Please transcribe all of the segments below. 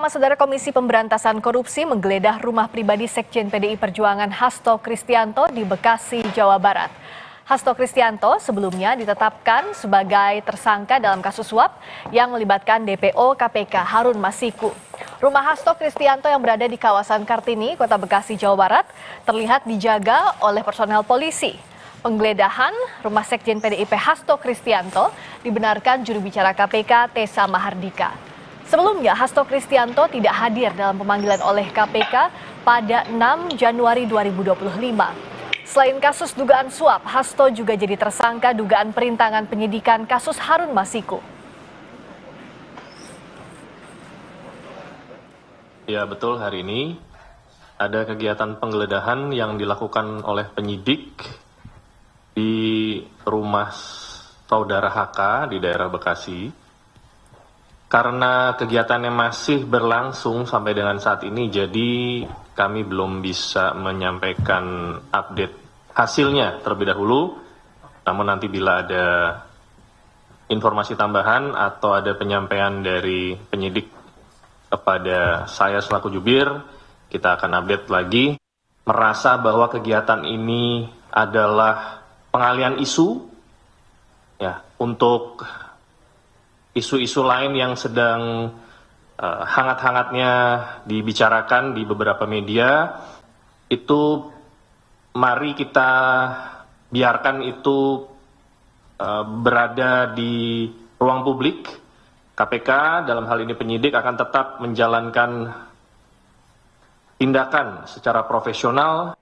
Saudara Komisi Pemberantasan Korupsi menggeledah rumah pribadi Sekjen PDI Perjuangan Hasto Kristianto di Bekasi, Jawa Barat. Hasto Kristianto sebelumnya ditetapkan sebagai tersangka dalam kasus suap yang melibatkan DPO KPK Harun Masiku. Rumah Hasto Kristianto yang berada di kawasan Kartini, Kota Bekasi, Jawa Barat, terlihat dijaga oleh personel polisi. Penggeledahan rumah Sekjen PDIP Hasto Kristianto dibenarkan juru bicara KPK Tessa Mahardika. Sebelumnya, Hasto Kristianto tidak hadir dalam pemanggilan oleh KPK pada 6 Januari 2025. Selain kasus dugaan suap, Hasto juga jadi tersangka dugaan perintangan penyidikan kasus Harun Masiku. Ya, betul, hari ini ada kegiatan penggeledahan yang dilakukan oleh penyidik di rumah saudara HK di daerah Bekasi. Karena kegiatannya masih berlangsung sampai dengan saat ini, jadi kami belum bisa menyampaikan update hasilnya terlebih dahulu. Namun nanti bila ada informasi tambahan atau ada penyampaian dari penyidik kepada saya selaku jubir, kita akan update lagi. Merasa bahwa kegiatan ini adalah pengalihan isu ya, untuk isu-isu lain yang sedang hangat-hangatnya dibicarakan di beberapa media, itu mari kita biarkan itu berada di ruang publik. KPK dalam hal ini penyidik akan tetap menjalankan tindakan secara profesional.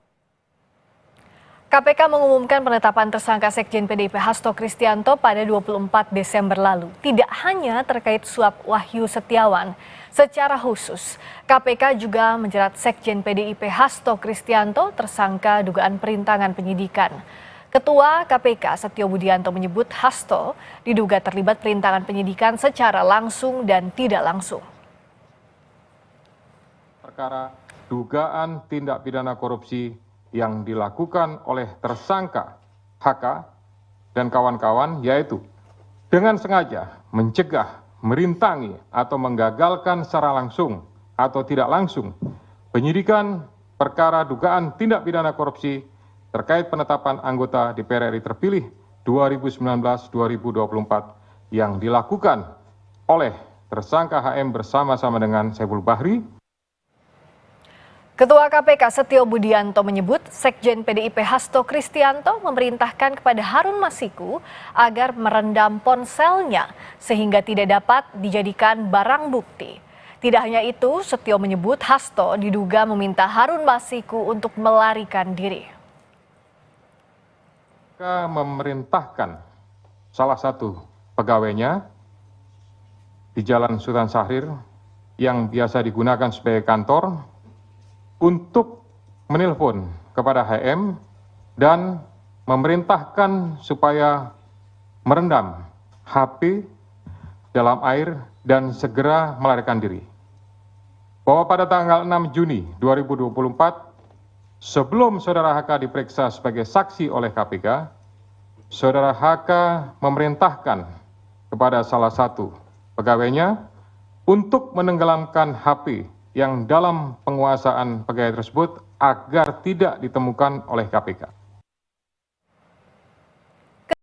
KPK mengumumkan penetapan tersangka Sekjen PDIP Hasto Kristianto pada 24 Desember lalu. Tidak hanya terkait suap Wahyu Setiawan, secara khusus KPK juga menjerat Sekjen PDIP Hasto Kristianto tersangka dugaan perintangan penyidikan. Ketua KPK Setio Budianto menyebut Hasto diduga terlibat perintangan penyidikan secara langsung dan tidak langsung. Perkara dugaan tindak pidana korupsi yang dilakukan oleh tersangka HK dan kawan-kawan, yaitu dengan sengaja mencegah, merintangi, atau menggagalkan secara langsung atau tidak langsung penyidikan perkara dugaan tindak pidana korupsi terkait penetapan anggota DPR RI terpilih 2019-2024 yang dilakukan oleh tersangka HM bersama-sama dengan Saiful Bahri. Ketua KPK Setio Budianto menyebut Sekjen PDIP Hasto Kristianto memerintahkan kepada Harun Masiku agar merendam ponselnya sehingga tidak dapat dijadikan barang bukti. Tidak hanya itu, Setio menyebut Hasto diduga meminta Harun Masiku untuk melarikan diri. Memerintahkan salah satu pegawainya di Jalan Sultan Syahrir yang biasa digunakan sebagai kantor untuk menelpon kepada HM dan memerintahkan supaya merendam HP dalam air dan segera melarikan diri. Bahwa pada tanggal 6 Juni 2024, sebelum saudara HK diperiksa sebagai saksi oleh KPK, saudara HK memerintahkan kepada salah satu pegawainya untuk menenggelamkan HP yang dalam penguasaan pegawai tersebut agar tidak ditemukan oleh KPK.